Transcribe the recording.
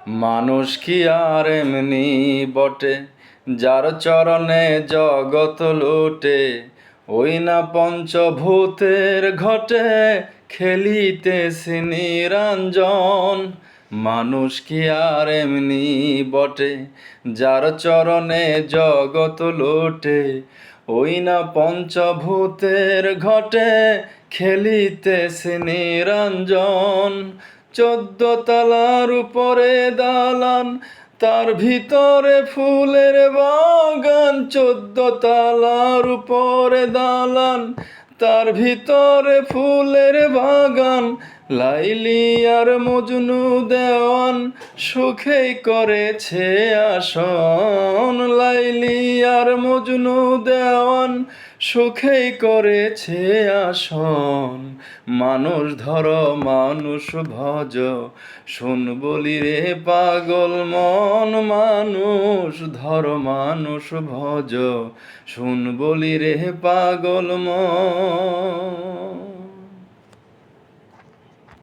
মানুষ কি আর এমনি বটে, যার চরণে জগৎ লোটে। ওই না পঞ্চভূতের ঘটে, খেলিতেছে নিরঞ্জন। মানুষ কি আর এমনি বটে, যার চরণে জগৎ লোটে। ওই না পঞ্চভূতের ঘটে, খেলিতেছে নিরঞ্জন। 14 তলার উপরে দালান, তার ভিতরে ফুলের বাগান। 14 তলার উপরে দালান, তার ভিতরে ফুলের বাগান। লাইলি আর মজনু দেওয়ান, সুখেই করেছে আসন। লাইলি আর মজনু দেওয়ান, সুখেই করেছে আসন। মানুষ ধর মানুষ ভজ, শোন বলি রে পাগল মন। মানুষ ধর মানুষ ভজ, শোন বলি রে পাগল মন।